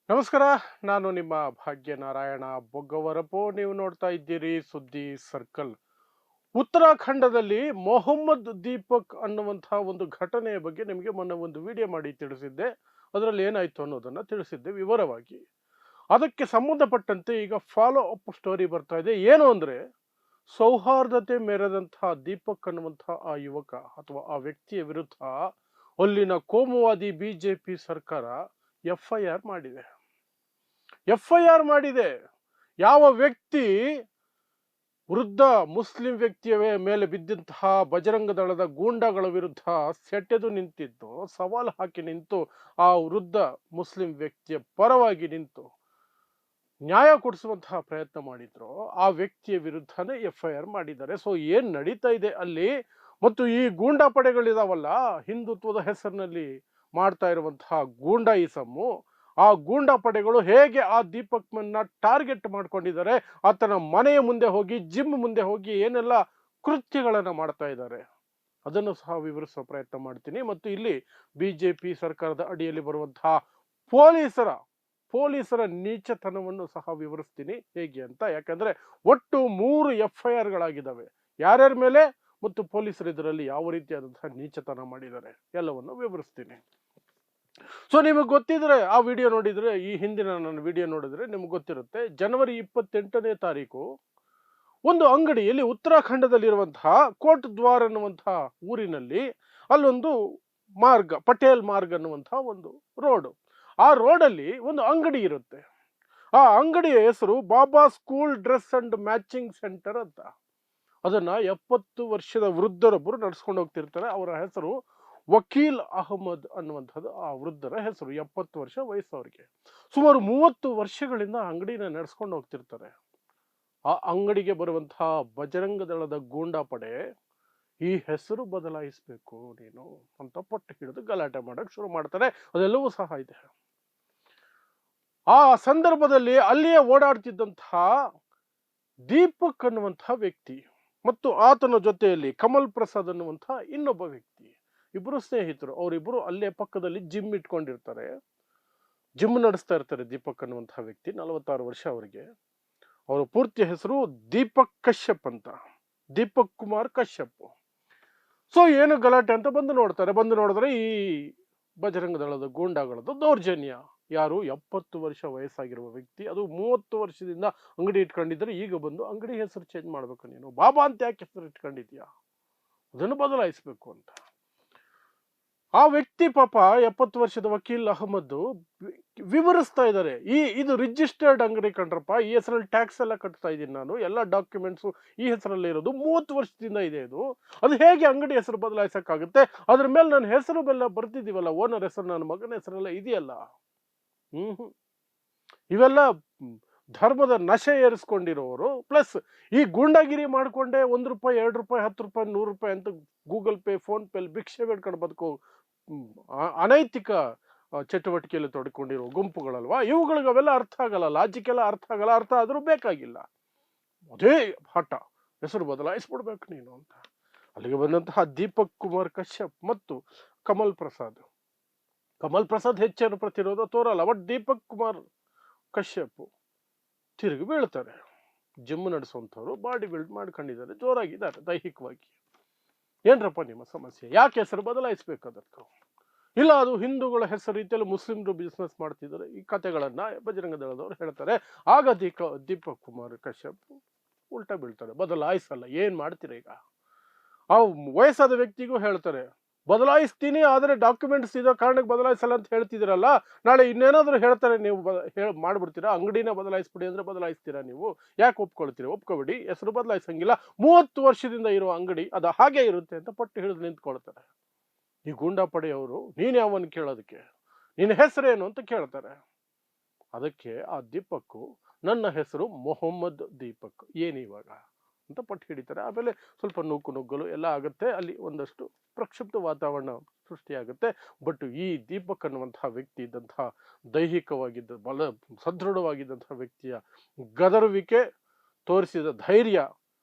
ನಮಸ್ಕಾರ. ನಾನು ನಿಮ್ಮ ಭಾಗ್ಯನಾರಾಯಣ ಬೊಗ್ಗವರಪು. ನೀವು ನೋಡ್ತಾ ಇದ್ದೀರಿ ಸುದ್ದಿ ಸರ್ಕಲ್. ಉತ್ತರಾಖಂಡದಲ್ಲಿ ಮೊಹಮ್ಮದ್ ದೀಪಕ್ ಅನ್ನುವಂತಹ ಒಂದು ಘಟನೆಯ ಬಗ್ಗೆ ನಿಮಗೆ ಮೊನ್ನೆ ಒಂದು ವಿಡಿಯೋ ಮಾಡಿ ತಿಳಿಸಿದ್ದೆ. ಅದರಲ್ಲಿ ಏನಾಯ್ತು ಅನ್ನೋದನ್ನ ತಿಳಿಸಿದ್ದೆ ವಿವರವಾಗಿ. ಅದಕ್ಕೆ ಸಂಬಂಧಪಟ್ಟಂತೆ ಈಗ ಫಾಲೋ ಅಪ್ ಸ್ಟೋರಿ ಬರ್ತಾ ಇದೆ. ಏನು ಅಂದ್ರೆ, ಸೌಹಾರ್ದತೆ ಮೆರೆದಂತಹ ದೀಪಕ್ ಅನ್ನುವಂತಹ ಆ ಯುವಕ ಅಥವಾ ಆ ವ್ಯಕ್ತಿಯ ವಿರುದ್ಧ ಅಲ್ಲಿನ ಕೋಮುವಾದಿ ಬಿಜೆಪಿ ಸರ್ಕಾರ ಎಫ್ಐಆರ್ ಮಾಡಿದೆ. ಎಫ್ಐಆರ್ ಮಾಡಿದೆ. ಯಾವ ವ್ಯಕ್ತಿ ವೃದ್ಧ ಮುಸ್ಲಿಂ ವ್ಯಕ್ತಿಯ ಮೇಲೆ ಬಿದ್ದಂತಹ ಬಜರಂಗ ದಳದ ಗೂಂಡಾಗಳ ವಿರುದ್ಧ ಸೆಟೆದು ನಿಂತಿದ್ದು, ಸವಾಲು ಹಾಕಿ ನಿಂತು ಆ ವೃದ್ಧ ಮುಸ್ಲಿಂ ವ್ಯಕ್ತಿಯ ಪರವಾಗಿ ನಿಂತು ನ್ಯಾಯ ಕೊಡಿಸುವಂತಹ ಪ್ರಯತ್ನ ಮಾಡಿದ್ರು, ಆ ವ್ಯಕ್ತಿಯ ವಿರುದ್ಧನೇ ಎಫ್ಐಆರ್ ಮಾಡಿದ್ದಾರೆ. ಸೊ ಏನ್ ನಡೀತಾ ಇದೆ ಅಲ್ಲಿ, ಮತ್ತು ಈ ಗೂಂಡಾ ಪಡೆಗಳಿದಾವಲ್ಲ, ಹಿಂದುತ್ವದ ಹೆಸರಿನಲ್ಲಿ ಮಾಡ್ತಾ ಇರುವಂತಹ ಗೂಂಡಾಯಿಸಮ್ಮು, ಆ ಗೂಂಡಾ ಪಡೆಗಳು ಹೇಗೆ ಆ ದೀಪಕ್ಮನ್ನ ಟಾರ್ಗೆಟ್ ಮಾಡ್ಕೊಂಡಿದ್ದಾರೆ, ಆತನ ಮನೆಯ ಮುಂದೆ ಹೋಗಿ, ಜಿಮ್ ಮುಂದೆ ಹೋಗಿ ಏನೆಲ್ಲ ಕೃತ್ಯಗಳನ್ನ ಮಾಡ್ತಾ ಇದ್ದಾರೆ ಅದನ್ನು ಸಹ ವಿವರಿಸುವ ಪ್ರಯತ್ನ ಮಾಡ್ತೀನಿ. ಮತ್ತು ಇಲ್ಲಿ ಬಿಜೆಪಿ ಸರ್ಕಾರದ ಅಡಿಯಲ್ಲಿ ಬರುವಂತಹ ಪೊಲೀಸರ ಪೊಲೀಸರ ನೀಚತನವನ್ನು ಸಹ ವಿವರಿಸ್ತೀನಿ ಹೇಗೆ ಅಂತ. ಯಾಕಂದ್ರೆ ಒಟ್ಟು 3 ಎಫ್ಐಆರ್ ಗಳಾಗಿದ್ದಾವೆ. ಯಾರ್ಯಾರ ಮೇಲೆ ಮತ್ತು ಪೊಲೀಸರು ಇದರಲ್ಲಿ ಯಾವ ರೀತಿಯಾದಂತಹ ನೀಚತನ ಮಾಡಿದ್ದಾರೆ ಎಲ್ಲವನ್ನು ವಿವರಿಸ್ತೀನಿ. ಸೊ ನಿಮಗೆ ಗೊತ್ತಿದ್ರೆ ಆ ವಿಡಿಯೋ ನೋಡಿದ್ರೆ, ಈ ಹಿಂದಿನ ನನ್ನ ವಿಡಿಯೋ ನೋಡಿದ್ರೆ ನಿಮ್ಗೆ ಗೊತ್ತಿರುತ್ತೆ. ಜನವರಿ 28ನೇ ತಾರೀಕು ಒಂದು ಅಂಗಡಿಯಲ್ಲಿ ಉತ್ತರಾಖಂಡದಲ್ಲಿರುವಂತಹ ಕೋಟ್ ದ್ವಾರ್ ಅನ್ನುವಂತಹ ಊರಿನಲ್ಲಿ ಅಲ್ಲೊಂದು ಮಾರ್ಗ, ಪಟೇಲ್ ಮಾರ್ಗ್ ಅನ್ನುವಂತಹ ಒಂದು ರೋಡ್, ಆ ರೋಡಲ್ಲಿ ಒಂದು ಅಂಗಡಿ ಇರುತ್ತೆ. ಆ ಅಂಗಡಿಯ ಹೆಸರು Baba school dress and matching centre ಅಂತ. ಅದನ್ನ 70 ವರ್ಷದ ವೃದ್ಧರೊಬ್ಬರು ನಡೆಸ್ಕೊಂಡು ಹೋಗ್ತಿರ್ತಾರೆ. ಅವರ ಹೆಸರು ವಕೀಲ್ ಅಹಮದ್ ಅನ್ನುವಂಥದ್ದು ಆ ವೃದ್ಧರ ಹೆಸರು. 70 ವರ್ಷ ವಯಸ್ಸು ಅವರಿಗೆ. ಸುಮಾರು 30 ವರ್ಷಗಳಿಂದ ಅಂಗಡಿನ ನಡೆಸ್ಕೊಂಡು ಹೋಗ್ತಿರ್ತಾರೆ. ಆ ಅಂಗಡಿಗೆ ಬರುವಂತಹ ಬಜರಂಗ ದಳದ ಗೂಂಡಾ ಪಡೆ ಈ ಹೆಸರು ಬದಲಾಯಿಸಬೇಕು ನೀನು ಅಂತ ಪಟ್ಟು ಹಿಡಿದು ಗಲಾಟೆ ಮಾಡಕ್ ಶುರು ಮಾಡ್ತಾರೆ. ಅದೆಲ್ಲವೂ ಸಹ ಇದೆ. ಆ ಸಂದರ್ಭದಲ್ಲಿ ಅಲ್ಲಿಯೇ ಓಡಾಡ್ತಿದ್ದಂತಹ ದೀಪಕ್ ಅನ್ನುವಂತಹ ವ್ಯಕ್ತಿ ಮತ್ತು ಆತನ ಜೊತೆಯಲ್ಲಿ ಕಮಲ್ ಪ್ರಸಾದ್ ಅನ್ನುವಂತಹ ಇನ್ನೊಬ್ಬ ವ್ಯಕ್ತಿ, ಇಬ್ಬರು ಸ್ನೇಹಿತರು. ಅವರಿಬ್ಬರು ಅಲ್ಲೇ ಪಕ್ಕದಲ್ಲಿ ಜಿಮ್ ಇಟ್ಕೊಂಡಿರ್ತಾರೆ, ಜಿಮ್ ನಡೆಸ್ತಾ ಇರ್ತಾರೆ. ದೀಪಕ್ ಅನ್ನುವಂತಹ ವ್ಯಕ್ತಿ 46 ವರ್ಷ ಅವರಿಗೆ. ಅವರ ಪೂರ್ತಿ ಹೆಸರು ದೀಪಕ್ ಕಶ್ಯಪ್ ಅಂತ, ದೀಪಕ್ ಕುಮಾರ್ ಕಶ್ಯಪ್. ಸೊ ಏನು ಗಲಾಟೆ ಅಂತ ಬಂದು ನೋಡ್ತಾರೆ. ಬಂದು ನೋಡಿದ್ರೆ ಈ ಬಜರಂಗ ದಳದ ಗೂಂಡಾಗಳದ್ದು ದೌರ್ಜನ್ಯ. ಯಾರು 70 ವರ್ಷ ವಯಸ್ಸಾಗಿರುವ ವ್ಯಕ್ತಿ, ಅದು 30 ವರ್ಷದಿಂದ ಅಂಗಡಿ ಇಟ್ಕೊಂಡಿದ್ರೆ ಈಗ ಬಂದು ಅಂಗಡಿ ಹೆಸರು ಚೇಂಜ್ ಮಾಡ್ಬೇಕು, ನೀನು ಬಾಬಾ ಅಂತ ಯಾಕೆ ಹೆಸರು ಇಟ್ಕೊಂಡಿದ್ಯಾ, ಅದನ್ನು ಬದಲಾಯಿಸಬೇಕು ಅಂತ. ಆ ವ್ಯಕ್ತಿ ಪಾಪ 70 ವರ್ಷದ ವಕೀಲ್ ಅಹಮದ್ ವಿವರಿಸ್ತಾ ಇದ್ದಾರೆ. ಇದು ರಿಜಿಸ್ಟರ್ಡ್ ಅಂಗಡಿ ಕಣ್ರಪ್ಪ, ಈ ಹೆಸರಲ್ಲಿ ಟ್ಯಾಕ್ಸ್ ಎಲ್ಲ ಕಟ್ತಾ ಇದ್ದೀನಿ ನಾನು, ಎಲ್ಲ ಡಾಕ್ಯುಮೆಂಟ್ಸು ಈ ಹೆಸರಲ್ಲೇ ಇರೋದು, 30 ವರ್ಷದಿಂದ ಇದೆ ಇದು, ಅದು ಹೇಗೆ ಅಂಗಡಿ ಹೆಸರು ಬದಲಾಯಿಸಕ್ಕಾಗುತ್ತೆ, ಅದ್ರ ಮೇಲೆ ನನ್ನ ಹೆಸರು ಬೆಲ್ಲ ಬರ್ತಿದ್ದೀವಲ್ಲ, ಓನರ್ ಹೆಸರು ನನ್ನ ಮಗನ ಹೆಸರೆಲ್ಲ ಇದೆಯಲ್ಲ. ಇವೆಲ್ಲ ಧರ್ಮದ ನಶೆ ಏರಿಸ್ಕೊಂಡಿರೋರು. ಪ್ಲಸ್ ಈ ಗೂಂಡಾಗಿರಿ ಮಾಡ್ಕೊಂಡೆ ₹1, ₹2, ₹10, ₹100 ಅಂತ ಗೂಗಲ್ ಪೇ, ಫೋನ್ ಪೇ ಭಿಕ್ಷೆ ಬೇಡ್ಕೊಂಡು ಬದುಕೋ ಅನೈತಿಕ ಚಟುವಟಿಕೆಯಲ್ಲಿ ತೊಡ್ಕೊಂಡಿರೋ ಗುಂಪುಗಳಲ್ವಾ ಇವುಗಳಿಗೆ. ಅವೆಲ್ಲ ಅರ್ಥ ಆಗಲ್ಲ, ಲಾಜಿಕ್ ಎಲ್ಲ ಅರ್ಥ ಆಗಲ್ಲ. ಅರ್ಥ ಆದ್ರೂ ಬೇಕಾಗಿಲ್ಲ, ಅದೇ ಹಠ, ಹೆಸರು ಬದಲಾಯಿಸ್ಬಿಡ್ಬೇಕು ನೀನು ಅಂತ. ಅಲ್ಲಿಗೆ ಬಂದಂತಹ ದೀಪಕ್ ಕುಮಾರ್ ಕಶ್ಯಪ್ ಮತ್ತು ಕಮಲ್ ಪ್ರಸಾದ್ ಹೆಚ್ಚೇನು ಪ್ರತಿರೋಧ ತೋರಲ್ಲ. ಬಟ್ ದೀಪಕ್ ಕುಮಾರ್ ಕಶ್ಯಪ್ ತಿರುಗಿ ಬೀಳ್ತಾರೆ. ಜಿಮ್ ನಡೆಸುವಂಥವ್ರು, ಬಾಡಿ ಬಿಲ್ಡ್ ಮಾಡ್ಕೊಂಡಿದ್ದಾರೆ, ಜೋರಾಗಿದ್ದಾರೆ ದೈಹಿಕವಾಗಿ. ಏನ್ರಪ್ಪ ನಿಮ್ಮ ಸಮಸ್ಯೆ, ಯಾಕೆ ಹೆಸರು ಬದಲಾಯಿಸ್ಬೇಕಾದದ್ದು? ಇಲ್ಲ, ಅದು ಹಿಂದೂಗಳ ಹೆಸರು ರೀತಿಯಲ್ಲಿ ಮುಸ್ಲಿಮ್ರು ಬಿಸ್ನೆಸ್ ಮಾಡ್ತಿದ್ದಾರೆ, ಈ ಕಥೆಗಳನ್ನ ಬಜರಂಗ ದಳದವರು ಹೇಳ್ತಾರೆ. ಆಗ ದೀಪಕ್ ಕುಮಾರ್ ಕಶ್ಯಪ್ ಉಲ್ಟಾ ಬೀಳ್ತಾರೆ, ಬದಲಾಯಿಸಲ್ಲ. ಏನ್ ಮಾಡ್ತೀರ ಈಗ? ಆ ವಯಸ್ಸಾದ ವ್ಯಕ್ತಿಗೂ ಹೇಳ್ತಾರೆ ಬದಲಾಯಿಸ್ತೀನಿ, ಆದರೆ ಡಾಕ್ಯುಮೆಂಟ್ಸ್ ಇರೋ ಕಾರಣಕ್ಕೆ ಬದಲಾಯಿಸಲ್ಲ ಅಂತ ಹೇಳ್ತಿದ್ದೀರಲ್ಲ, ನಾಳೆ ಇನ್ನೇನಾದ್ರೂ ಹೇಳ್ತಾರೆ, ನೀವು ಮಾಡ್ಬಿಡ್ತೀರಾ, ಅಂಗಡಿನ ಬದಲಾಯಿಸ್ಬಿಡಿ ಅಂದ್ರೆ ಬದಲಾಯಿಸ್ತೀರಾ ನೀವು? ಯಾಕೆ ಒಪ್ಕೊಳ್ತೀರಾ? ಒಪ್ಕೊಬಿಡಿ, ಹೆಸರು ಬದಲಾಯಿಸಂಗಿಲ್ಲ, 30 ವರ್ಷದಿಂದ ಇರೋ ಅಂಗಡಿ ಅದು ಹಾಗೆ ಇರುತ್ತೆ ಅಂತ ಪಟ್ಟು ಹಿಡಿದು ನಿಂತ್ಕೊಳ್ತಾರೆ. ಈ ಗೂಂಡಾ ಪಡೆಯವರು ನೀನ್ ಯಾವನ್ ಕೇಳೋದಕ್ಕೆ, ನಿನ್ನ ಹೆಸರೇನು ಅಂತ ಕೇಳ್ತಾರೆ. ಅದಕ್ಕೆ ಆ ದೀಪಕ್, ನನ್ನ ಹೆಸರು ಮೊಹಮ್ಮದ್ ದೀಪಕ್, ಏನಿವಾಗ ಅಂತ ಪಟ್ಟು ಹಿಡಿತಾರೆ. ಆಮೇಲೆ ಸ್ವಲ್ಪ ನುಗ್ಗಲು ಎಲ್ಲ ಆಗುತ್ತೆ, ಅಲ್ಲಿ ಒಂದಷ್ಟು ಪ್ರಕ್ಷುಬ್ಧ ವಾತಾವರಣ ಸೃಷ್ಟಿಯಾಗುತ್ತೆ. ಬಟ್ ಈ ದೀಪಕ್ ಅನ್ನುವಂತಹ ವ್ಯಕ್ತಿ ಇದ್ದಂತಹ ದೈಹಿಕವಾಗಿದ್ದ ಸದೃಢವಾಗಿದ್ದಂತಹ ವ್ಯಕ್ತಿಯ ಗದರುವಿಕೆ, ತೋರಿಸಿದ ಧೈರ್ಯ,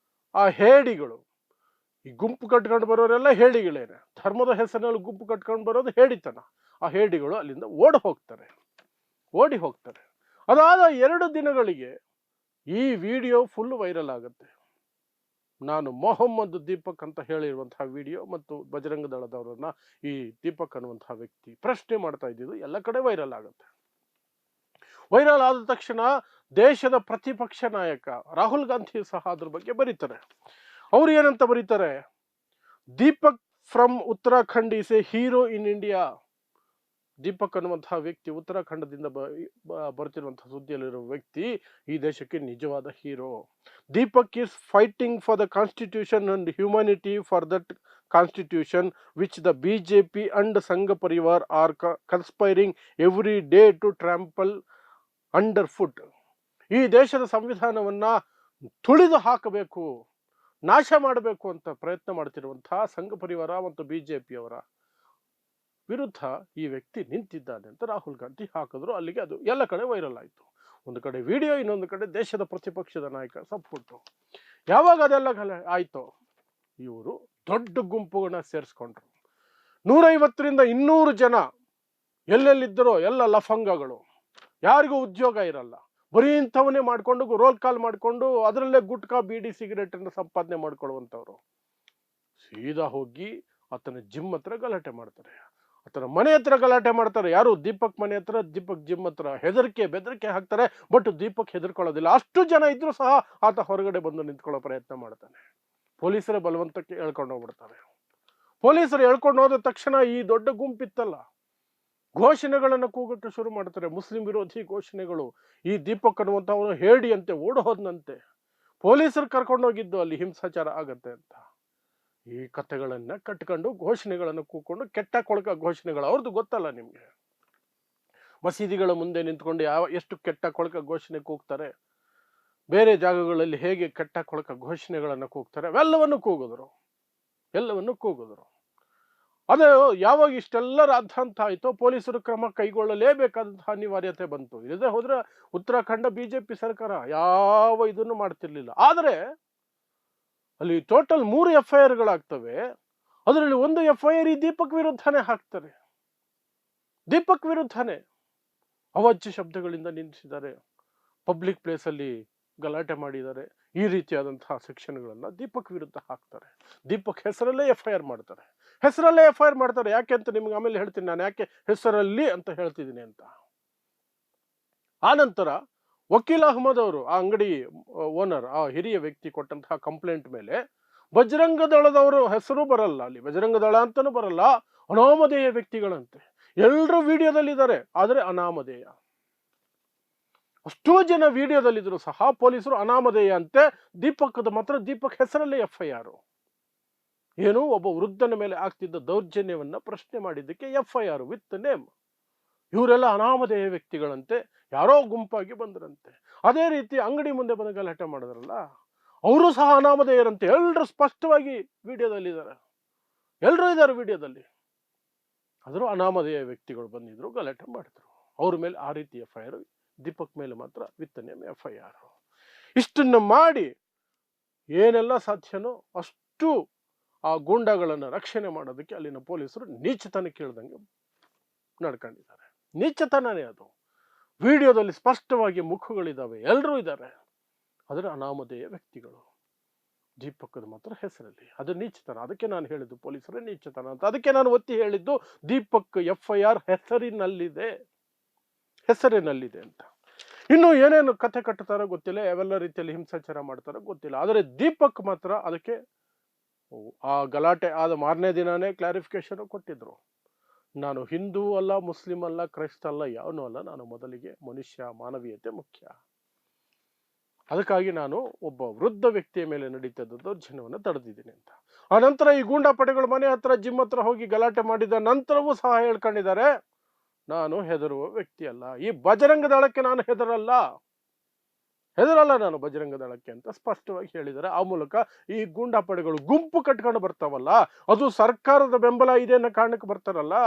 ಆ ಹೇಡಿಗಳು, ಈ ಗುಂಪು ಕಟ್ಕೊಂಡು ಬರೋರೆಲ್ಲ ಹೇಡಿಗಳೇನೆ, ಧರ್ಮದ ಹೆಸರಿನಲ್ಲಿ ಗುಂಪು ಕಟ್ಕೊಂಡು ಬರೋದು ಹೇಡಿತನ. ಆ ಹೇಡಿಗಳು ಅಲ್ಲಿಂದ ಓಡ್ ಹೋಗ್ತಾರೆ. ಓಡಿ ಹೋಗ್ತಾರೆ. ಅದಾದ 2 ದಿನಗಳಿಗೆ ಈ ವಿಡಿಯೋ ಫುಲ್ ವೈರಲ್ ಆಗುತ್ತೆ. ನಾನು ಮೊಹಮ್ಮದ್ ದೀಪಕ್ ಅಂತ ಹೇಳಿರುವಂತಹ ವಿಡಿಯೋ ಮತ್ತು ಬಜರಂಗ ದಳದವರನ್ನ ಈ ದೀಪಕ್ ಅನ್ನುವಂತಹ ವ್ಯಕ್ತಿ ಪ್ರಶ್ನೆ ಮಾಡ್ತಾ ಇದ್ದಿದ್ದು ಎಲ್ಲ ಕಡೆ ವೈರಲ್ ಆಗುತ್ತೆ. ವೈರಲ್ ಆದ ತಕ್ಷಣ ದೇಶದ ಪ್ರತಿಪಕ್ಷ ನಾಯಕ ರಾಹುಲ್ ಗಾಂಧಿ ಸಹ ಅದ್ರ ಬಗ್ಗೆ ಬರೀತಾರೆ. ಅವ್ರು ಏನಂತ ಬರೀತಾರೆ, Deepak from Uttarakhand is a hero in India. Deepak ಅನ್ನುವಂತಹ ವ್ಯಕ್ತಿ ಉತ್ತರಾಖಂಡದಿಂದ ಬರ್ತಿರುವಂತಹ ಸುದ್ದಿಯಲ್ಲಿರುವ ವ್ಯಕ್ತಿ ಈ ದೇಶಕ್ಕೆ ನಿಜವಾದ hero. Deepak is fighting for the constitution and humanity for that constitution which the BJP and Sangh Parivar are conspiring every day to trample under foot. ಈ ದೇಶದ ಸಂವಿಧಾನವನ್ನ ತುಳಿದು ಹಾಕಬೇಕು, ನಾಶ ಮಾಡಬೇಕು ಅಂತ ಪ್ರಯತ್ನ ಮಾಡ್ತಿರುವಂತಹ ಸಂಘ ಪರಿವಾರ ಮತ್ತು ಬಿಜೆಪಿಯವರ ವಿರುದ್ಧ ಈ ವ್ಯಕ್ತಿ ನಿಂತಿದ್ದಾನೆ ಅಂತ ರಾಹುಲ್ ಗಾಂಧಿ ಹಾಕಿದ್ರು. ಅಲ್ಲಿಗೆ ಅದು ಎಲ್ಲ ಕಡೆ ವೈರಲ್ ಆಯಿತು. ಒಂದು ಕಡೆ ವಿಡಿಯೋ, ಇನ್ನೊಂದು ಕಡೆ ದೇಶದ ಪ್ರತಿಪಕ್ಷದ ನಾಯಕ ಸಪೋರ್ಟು. ಯಾವಾಗ ಅದೆಲ್ಲ ಆಯ್ತೋ ಇವರು ದೊಡ್ಡ ಗುಂಪುಗಳನ್ನ ಸೇರಿಸ್ಕೊಂಡ್ರು. 150ರಿಂದ 200 ಜನ ಎಲ್ಲೆಲ್ಲಿದ್ದರೋ ಎಲ್ಲ ಲಫಂಗಗಳು, ಯಾರಿಗೂ ಉದ್ಯೋಗ ಇರಲ್ಲ, ಬರೀ ಇಂಥವನ್ನೇ ಮಾಡಿಕೊಂಡು ರೋಲ್ ಕಾಲ್ ಮಾಡಿಕೊಂಡು ಅದರಲ್ಲೇ ಗುಟ್ಕಾ ಬೀಡಿ ಸಿಗರೇಟ್ ಅನ್ನು ಸಂಪಾದನೆ ಮಾಡ್ಕೊಳ್ಳುವಂಥವ್ರು ಸೀದಾ ಹೋಗಿ ಆತನ ಜಿಮ್ ಹತ್ರ ಗಲಾಟೆ ಮಾಡ್ತಾರೆ, ಆತನ ಮನೆ ಹತ್ರ ಗಲಾಟೆ ಮಾಡ್ತಾರೆ. ಯಾರು? ದೀಪಕ್ ಮನೆ ಹತ್ರ, ದೀಪಕ್ ಜಿಮ್ ಹತ್ರ ಹೆದರಿಕೆ ಬೆದರಿಕೆ ಹಾಕ್ತಾರೆ. ಬಟ್ ದೀಪಕ್ ಹೆದರ್ಕೊಳ್ಳೋದಿಲ್ಲ. ಅಷ್ಟು ಜನ ಇದ್ರೂ ಸಹ ಆತ ಹೊರಗಡೆ ಬಂದು ನಿಂತ್ಕೊಳ್ಳೋ ಪ್ರಯತ್ನ ಮಾಡ್ತಾನೆ. ಪೊಲೀಸರೇ ಬಲವಂತಕ್ಕೆ ಎಳ್ಕೊಂಡು ಹೋಗ್ಬಿಡ್ತಾರೆ. ಪೊಲೀಸರು ಎಳ್ಕೊಂಡು ಹೋದ ತಕ್ಷಣ ಈ ದೊಡ್ಡ ಗುಂಪಿತ್ತಲ್ಲ, ಘೋಷಣೆಗಳನ್ನು ಕೂಗಕ್ಕೆ ಶುರು ಮಾಡ್ತಾರೆ. ಮುಸ್ಲಿಂ ವಿರೋಧಿ ಘೋಷಣೆಗಳು. ಈ ದೀಪಕ್ ಅನ್ನುವಂಥವನು ಹೇಡಿಯಂತೆ ಓಡ್ ಹೋದ್ನಂತೆ, ಪೊಲೀಸರು ಕರ್ಕೊಂಡೋಗಿದ್ದು ಅಲ್ಲಿ ಹಿಂಸಾಚಾರ ಆಗತ್ತೆ ಅಂತ. ಈ ಕಥೆಗಳನ್ನ ಕಟ್ಕೊಂಡು ಘೋಷಣೆಗಳನ್ನು ಕೂಕೊಂಡು ಕೆಟ್ಟ ಕೊಳಕ ಘೋಷಣೆಗಳು. ಅವ್ರದ್ದು ಗೊತ್ತಲ್ಲ ನಿಮ್ಗೆ, ಮಸೀದಿಗಳ ಮುಂದೆ ನಿಂತ್ಕೊಂಡು ಎಷ್ಟು ಕೆಟ್ಟ ಕೊಳಕ ಘೋಷಣೆ ಕೂಗ್ತಾರೆ, ಬೇರೆ ಜಾಗಗಳಲ್ಲಿ ಹೇಗೆ ಕೆಟ್ಟ ಕೊಳಕ ಘೋಷಣೆಗಳನ್ನು ಕೂಗ್ತಾರೆ, ಎಲ್ಲವನ್ನು ಕೂಗಿದ್ರು. ಅದು ಯಾವಾಗ ಇಷ್ಟೆಲ್ಲ ರಾದ್ಧಾಂತ ಆಯ್ತೋ ಪೊಲೀಸರು ಕ್ರಮ ಕೈಗೊಳ್ಳಲೇಬೇಕಾದಂತಹ ಅನಿವಾರ್ಯತೆ ಬಂತು. ಇಲ್ಲದೆ ಹೋದ್ರೆ ಉತ್ತರಾಖಂಡ ಬಿಜೆಪಿ ಸರ್ಕಾರ ಯಾವ ಇದನ್ನು ಮಾಡ್ತಿರ್ಲಿಲ್ಲ. ಆದರೆ ಅಲ್ಲಿ ಟೋಟಲ್ 3 FIRಗಳಾಗ್ತವೆ. ಅದರಲ್ಲಿ ಒಂದು FIR ಈ ದೀಪಕ್ ವಿರುದ್ಧನೇ ಹಾಕ್ತಾರೆ. ದೀಪಕ್ ವಿರುದ್ಧನೇ ಅವಾಚ್ಯ ಶಬ್ದಗಳಿಂದ ನಿಂದಿಸಿದ್ದಾರೆ, ಪಬ್ಲಿಕ್ ಪ್ಲೇಸ್ ಅಲ್ಲಿ ಗಲಾಟೆ ಮಾಡಿದ್ದಾರೆ. ಈ ರೀತಿಯಾದಂತಹ ಸೆಕ್ಷನ್ಗಳನ್ನ ದೀಪಕ್ ವಿರುದ್ಧ ಹಾಕ್ತಾರೆ. ದೀಪಕ್ ಹೆಸರಲ್ಲೇ FIR ಮಾಡ್ತಾರೆ. ಯಾಕೆ ಅಂತ ನಿಮ್ಗೆ ಆಮೇಲೆ ಹೇಳ್ತೀನಿ ನಾನು, ಯಾಕೆ ಹೆಸರಲ್ಲಿ ಅಂತ ಹೇಳ್ತಿದ್ದೀನಿ ಅಂತ. ಆ ನಂತರ ವಕೀಲ್ ಅಹ್ಮದ್ ಅವರು, ಆ ಅಂಗಡಿ ಓನರ್, ಆ ಹಿರಿಯ ವ್ಯಕ್ತಿ ಕೊಟ್ಟಂತಹ ಕಂಪ್ಲೇಂಟ್ ಮೇಲೆ ಬಜರಂಗ ದಳದವರು ಹೆಸರು ಬರಲ್ಲ, ಅಲ್ಲಿ ಬಜರಂಗ ದಳ ಅಂತಾನೂ ಬರಲ್ಲ, ಅನಾಮಧೇಯ ವ್ಯಕ್ತಿಗಳಂತೆ. ಎಲ್ಲರೂ ವಿಡಿಯೋದಲ್ಲಿದ್ದಾರೆ, ಆದರೆ ಅನಾಮಧೇಯ. ಅಷ್ಟೋ ಜನ ವಿಡಿಯೋದಲ್ಲಿದ್ರು ಸಹ ಪೊಲೀಸರು ಅನಾಮಧೇಯ ಅಂತೆ. ದೀಪಕ್ದ ಮಾತ್ರ ದೀಪಕ್ ಹೆಸರಲ್ಲೇ FIR. ಏನು, ಒಬ್ಬ ವೃದ್ಧನ ಮೇಲೆ ಆಗ್ತಿದ್ದ ದೌರ್ಜನ್ಯವನ್ನ ಪ್ರಶ್ನೆ ಮಾಡಿದ್ದಕ್ಕೆ FIR ವಿತ್ ನೇಮ್. ಇವರೆಲ್ಲ ಅನಾಮಧೇಯ ವ್ಯಕ್ತಿಗಳಂತೆ, ಯಾರೋ ಗುಂಪಾಗಿ ಬಂದ್ರಂತೆ. ಅದೇ ರೀತಿ ಅಂಗಡಿ ಮುಂದೆ ಬಂದ ಗಲಾಟೆ ಮಾಡಿದ್ರಲ್ಲ, ಅವರು ಸಹ ಅನಾಮಧೇಯರಂತೆ. ಎಲ್ಲರೂ ಸ್ಪಷ್ಟವಾಗಿ ವಿಡಿಯೋದಲ್ಲಿದ್ದಾರೆ, ಎಲ್ಲರೂ ಇದ್ದಾರೆ ವಿಡಿಯೋದಲ್ಲಿ. ಆದರೂ ಅನಾಮಧೇಯ ವ್ಯಕ್ತಿಗಳು ಬಂದಿದ್ರು, ಗಲಾಟೆ ಮಾಡಿದ್ರು. ಅವ್ರ ಮೇಲೆ ಆ ರೀತಿ FIR, ದೀಪಕ್ ಮೇಲೆ ಮಾತ್ರ ವಿತ್ ನೇಮ್ FIR. ಇಷ್ಟನ್ನ ಮಾಡಿ ಏನೆಲ್ಲ ಸಾಧ್ಯನೋ ಅಷ್ಟು ಆ ಗೂಂಡಾಗಳನ್ನು ರಕ್ಷಣೆ ಮಾಡೋದಕ್ಕೆ ಅಲ್ಲಿನ ಪೊಲೀಸರು ನೀಚತನ ಕೇಳ್ದಂಗೆ ನಡ್ಕೊಂಡಿದ್ದಾರೆ. ನೀಚತನನೇ ಅದು. ವಿಡಿಯೋದಲ್ಲಿ ಸ್ಪಷ್ಟವಾಗಿ ಮುಖಗಳಿದ್ದಾವೆ, ಎಲ್ಲರೂ ಇದ್ದಾರೆ, ಆದರೆ ಅನಾಮಧೇಯ ವ್ಯಕ್ತಿಗಳು. ದೀಪಕ್ದ ಮಾತ್ರ ಹೆಸರಲ್ಲಿ. ಅದು ನೀಚತನ. ಅದಕ್ಕೆ ನಾನು ಹೇಳಿದ್ದು ಪೊಲೀಸರೇ ನೀಚತನ ಅಂತ. ಅದಕ್ಕೆ ನಾನು ಒತ್ತಿ ಹೇಳಿದ್ದು ದೀಪಕ್ FIR ಹೆಸರಿನಲ್ಲಿದೆ ಅಂತ. ಇನ್ನು ಏನೇನು ಕಥೆ ಕಟ್ಟುತ್ತಾರೋ ಗೊತ್ತಿಲ್ಲ, ಯಾವೆಲ್ಲ ರೀತಿಯಲ್ಲಿ ಹಿಂಸಾಚಾರ ಮಾಡ್ತಾರೋ ಗೊತ್ತಿಲ್ಲ. ಆದರೆ ದೀಪಕ್ ಮಾತ್ರ ಅದಕ್ಕೆ ಆ ಗಲಾಟೆ ಆದ ಮಾರನೇ ದಿನಾನೇ ಕ್ಲಾರಿಫಿಕೇಶನ್ ಕೊಟ್ಟಿದ್ರು. ನಾನು ಹಿಂದೂ ಅಲ್ಲ, ಮುಸ್ಲಿಂ ಅಲ್ಲ, ಕ್ರೈಸ್ತ ಅಲ್ಲ, ಯಾವನೂ ಅಲ್ಲ, ನಾನು ಮೊದಲಿಗೆ ಮನುಷ್ಯ, ಮಾನವೀಯತೆ ಮುಖ್ಯ. ಅದಕ್ಕಾಗಿ ನಾನು ಒಬ್ಬ ವೃದ್ಧ ವ್ಯಕ್ತಿಯ ಮೇಲೆ ನಡೀತಿದ್ದ ದೌರ್ಜನ್ಯವನ್ನು ತಡೆದಿದ್ದೀನಿ ಅಂತ. ಆ ನಂತರ ಈ ಗೂಂಡಾ ಪಡೆಗಳು ಮನೆ ಹತ್ರ, ಜಿಮ್ ಹತ್ರ ಹೋಗಿ ಗಲಾಟೆ ಮಾಡಿದ ನಂತರವೂ ಸಹ ಹೇಳ್ಕೊಂಡಿದ್ದಾರೆ, ನಾನು ಹೆದರುವ ವ್ಯಕ್ತಿ ಅಲ್ಲ, ಈ ಬಜರಂಗ ದಳಕ್ಕೆ ನಾನು ಹೆದರಲ್ಲ ನಾನು ಬಜರಂಗ ದಳಕ್ಕೆ ಅಂತ ಸ್ಪಷ್ಟವಾಗಿ ಹೇಳಿದ್ದಾರೆ. ಆ ಮೂಲಕ ಈ ಗೂಂಡಾ ಪಡೆಗಳು ಗುಂಪು ಕಟ್ಕೊಂಡು ಬರ್ತಾವಲ್ಲ, ಅದು ಸರ್ಕಾರದ ಬೆಂಬಲ ಇದೆ ಅನ್ನೋ ಕಾರಣಕ್ಕೆ ಬರ್ತಾರಲ್ಲ.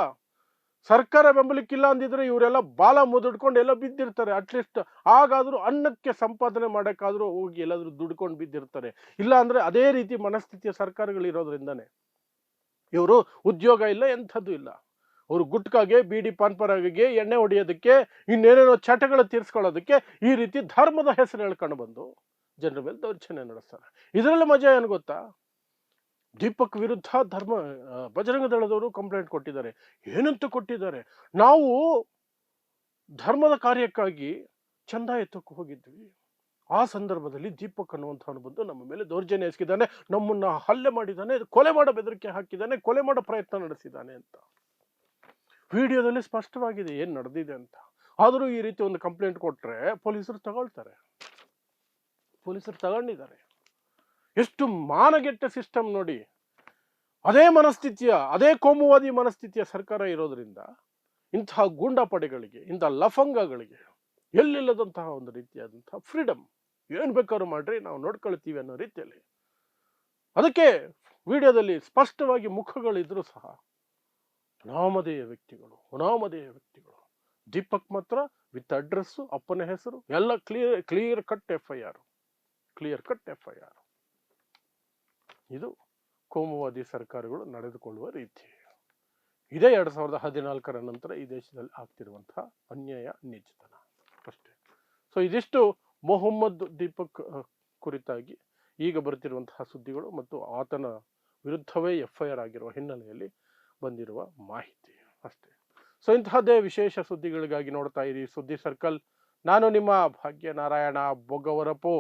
ಸರ್ಕಾರ ಬೆಂಬಲಕ್ಕಿಲ್ಲ ಅಂದಿದ್ರೆ ಇವರೆಲ್ಲ ಬಾಲ ಮುದುಡ್ಕೊಂಡು ಎಲ್ಲ ಬಿದ್ದಿರ್ತಾರೆ. ಅಟ್ಲೀಸ್ಟ್ ಹಾಗಾದ್ರೂ ಅನ್ನಕ್ಕೆ ಸಂಪಾದನೆ ಮಾಡೋಕ್ಕಾದ್ರೂ ಹೋಗಿ ಎಲ್ಲಾದ್ರೂ ದುಡ್ಕೊಂಡು ಬಿದ್ದಿರ್ತಾರೆ. ಇಲ್ಲ ಅಂದ್ರೆ ಅದೇ ರೀತಿ ಮನಸ್ಥಿತಿಯ ಸರ್ಕಾರಗಳು ಇರೋದ್ರಿಂದಾನೆ ಇವರು ಉದ್ಯೋಗ ಇಲ್ಲ, ಎಂಥದ್ದು ಇಲ್ಲ, ಅವರು ಗುಟ್ಕಾಗೆ ಬೀಡಿ ಪಾನ್ಪರಾಗಿಗೆ ಎಣ್ಣೆ ಹೊಡೆಯೋದಕ್ಕೆ ಇನ್ನೇನೇನೋ ಚಟಗಳು ತೀರಿಸ್ಕೊಳ್ಳೋದಕ್ಕೆ ಈ ರೀತಿ ಧರ್ಮದ ಹೆಸರು ಹೇಳ್ಕೊಂಡು ಬಂದು ಜನರ ಮೇಲೆ ದೌರ್ಜನ್ಯ ನಡೆಸ್ತಾರೆ. ಇದರಲ್ಲಿ ಮಜಾ ಏನು ಗೊತ್ತಾ, ದೀಪಕ್ ವಿರುದ್ಧ ಬಜರಂಗ ದಳದವರು ಕಂಪ್ಲೇಂಟ್ ಕೊಟ್ಟಿದ್ದಾರೆ. ಏನಂತ ಕೊಟ್ಟಿದ್ದಾರೆ, ನಾವು ಧರ್ಮದ ಕಾರ್ಯಕ್ಕಾಗಿ ಚಂದ ಎತ್ತಕ್ಕೆ ಹೋಗಿದ್ವಿ, ಆ ಸಂದರ್ಭದಲ್ಲಿ ದೀಪಕ್ ಅನ್ನುವಂಥವನು ಬಂದು ನಮ್ಮ ಮೇಲೆ ದೌರ್ಜನ್ಯ ಎಸಗಿದ್ದಾನೆ, ನಮ್ಮನ್ನ ಹಲ್ಲೆ ಮಾಡಿದ್ದಾನೆ, ಕೊಲೆ ಮಾಡೋ ಬೆದರಿಕೆ ಹಾಕಿದ್ದಾನೆ, ಕೊಲೆ ಮಾಡೋ ಪ್ರಯತ್ನ ನಡೆಸಿದ್ದಾನೆ ಅಂತ ವಿಡಿಯೋದಲ್ಲಿ ಸ್ಪಷ್ಟವಾಗಿದೆ ಏನ್ ನಡೆದಿದೆ ಅಂತ. ಆದರೂ ಈ ರೀತಿ ಒಂದು ಕಂಪ್ಲೇಂಟ್ ಕೊಟ್ರೆ ಪೊಲೀಸರು ತಗೊಂಡಿದ್ದಾರೆ. ಎಷ್ಟು ಮಾನಗೆಟ್ಟ ಸಿಸ್ಟಮ್ ನೋಡಿ. ಅದೇ ಕೋಮುವಾದಿ ಮನಸ್ಥಿತಿಯ ಸರ್ಕಾರ ಇರೋದ್ರಿಂದ ಇಂತಹ ಗೂಂಡಾ ಪಡೆಗಳಿಗೆ, ಇಂತಹ ಲಫಂಗಗಳಿಗೆ ಎಲ್ಲಿಲ್ಲದಂತಹ ಒಂದು ರೀತಿಯಾದಂತಹ ಫ್ರೀಡಮ್, ಏನ್ ಬೇಕಾದ್ರೂ ಮಾಡ್ರಿ, ನಾವು ನೋಡ್ಕೊಳ್ತೀವಿ ಅನ್ನೋ ರೀತಿಯಲ್ಲಿ. ಅದಕ್ಕೆ ವಿಡಿಯೋದಲ್ಲಿ ಸ್ಪಷ್ಟವಾಗಿ ಮುಖಗಳಿದ್ರು ಸಹ ಅನಾಮಧೇಯ ವ್ಯಕ್ತಿಗಳು. ದೀಪಕ್ ಮಾತ್ರ ವಿತ್ ಅಡ್ರೆಸ್, ಅಪ್ಪನ ಹೆಸರು ಎಲ್ಲ ಕ್ಲಿಯರ್ ಕಟ್ FIR. ಇದು ಕೋಮುವಾದಿ ಸರ್ಕಾರಗಳು ನಡೆದುಕೊಳ್ಳುವ ರೀತಿ. ಇದೇ 2014 ನಂತರ ಈ ದೇಶದಲ್ಲಿ ಆಗ್ತಿರುವಂತಹ ಅನ್ಯಾಯ, ನೀಚತನ ಅಷ್ಟೇ. ಸೊ ಇದಿಷ್ಟು ಮೊಹಮ್ಮದ್ ದೀಪಕ್ ಕುರಿತಾಗಿ ಈಗ ಬರ್ತಿರುವಂತಹ ಸುದ್ದಿಗಳು ಮತ್ತು ಆತನ ವಿರುದ್ಧವೇ FIR ಆಗಿರುವ ಹಿನ್ನೆಲೆಯಲ್ಲಿ ಬಂದಿರುವ ಮಾಹಿತಿ ಅಷ್ಟೇ. ಸೊ ಇಂತಹದ್ದೇ ವಿಶೇಷ ಸುದ್ದಿಗಳಿಗಾಗಿ ನೋಡ್ತಾ ಇರಿ ಸುದ್ದಿ ಸರ್ಕಲ್. ನಾನು ನಿಮ್ಮ ಭಾಗ್ಯನಾರಾಯಣ ಬೊಗ್ಗವರಪು.